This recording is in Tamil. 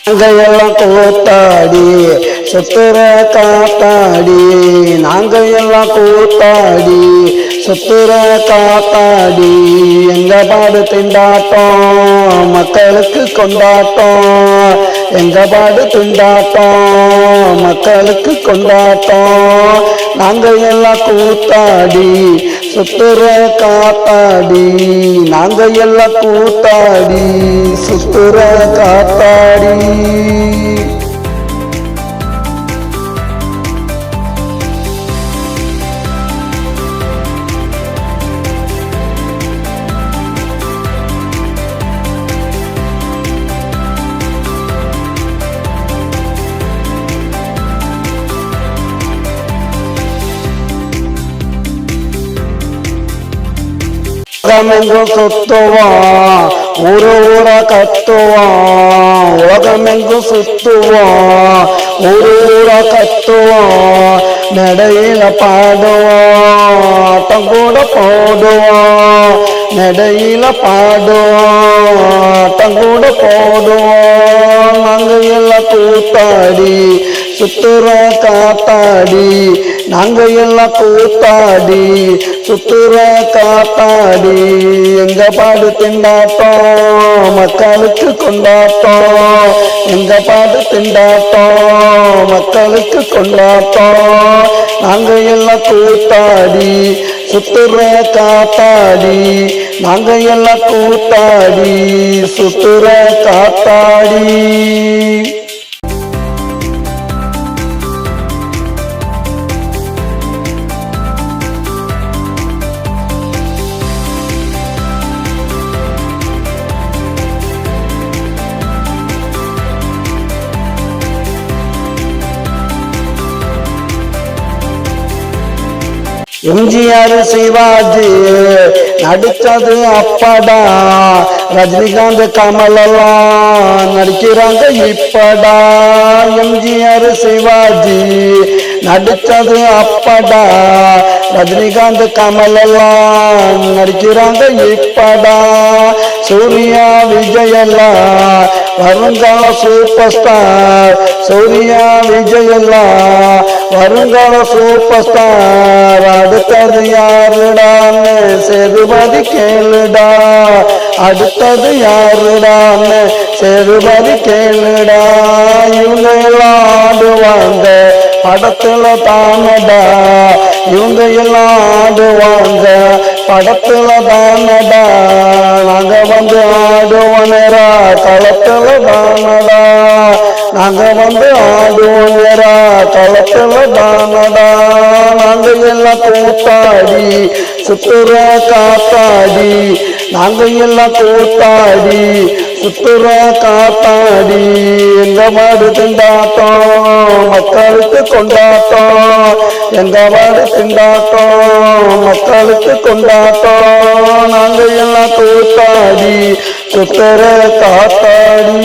நாங்கள் எல்லாம் கூத்தாடி சுத்துற காத்தாடி, நாங்கள் எல்லாம் கூத்தாடி சுத்துற காத்தாடி, எங்க பாடு திண்டாட்டம் மக்களுக்கு கொண்டாட்டம், எங்க பாடு திண்டாட்டம் மக்களுக்கு கொண்டாட்டம். நாங்கள் எல்லாம் கூத்தாடி சுத்துற காத்தாடி, நாங்கள் எல்லாம் கூத்தாடி சுத்துற காத்தாடி. உலகமெங்கும் சுத்துவான், ஊரு ஊர கத்துவான், உலகமெங்கும் சுத்துவான், ஊரு ஊர கத்துவான், நடையில பாடுவான், ஆட்டம் கூட போடுவான், நடையில பாடுவான், ஆட்டம் கூட போடுவான். நாங்கள் எல்லாம் கூத்தாடி சுத்துற காத்தாடி, நாங்கள் எல்லாம் கூத்தாடி சுத்துற காத்தாடி, எங்க பாடு திண்டாட்டம் மக்களுக்கு கொண்டாட்டம், எங்க பாடு திண்டாட்டம் மக்களுக்கு கொண்டாட்டம். நாங்கள் எல்லாம் கூத்தாடி சுத்துற காத்தாடி, நாங்கள் எல்லாம் கூத்தாடி சுத்துற காத்தாடி. எம்ஜிஆர் சிவாஜி நடிச்சது அப்படா, ரஜினிகாந்த் கமல் எல்லாம் நடிக்கிறாங்க இப்படா. எம்ஜிஆர் சிவாஜி நடிச்சது அப்படா, ரஜினிகாந்த் கமல் எல்லாம் நடிக்கிறாங்க இப்படா. சூர்யா விஜயெல்லாம் வருங்கால சூப்பர் ஸ்டார், சூர்யா விஜயெல்லாம் வருங்கால சூப்பர் ஸ்டார். அடுத்தது யாருடான்னு சேதுபதி கேளுடா, அடுத்தது யாருடான்னு சேதுபதி கேளுடா. இவங்க எல்லாம் ஆடுவாங்க படத்துல தானடா, இவங்க எல்லாம் ஆடுவாங்க படத்துல தானடா. நாங்க வந்து ஆடுவோனரா களத்துல தானடா, நாங்க வந்து ஆடுவோனரா களத்துல தானடா. நாங்க எல்லாம் கூத்தாடி சுத்துற காத்தாடி, நாங்க எல்லாம் கூத்தாடி சுத்துற காத்தாடி, எங்க மாடு திண்டாட்டம் மக்களுக்கு கொண்டாட்டம், எங்க மாடு திண்டாட்டம் மக்களுக்கு கொண்டாட்டம். நாங்க எல்லாம் கூத்தாடி சுத்துற காத்தாடி.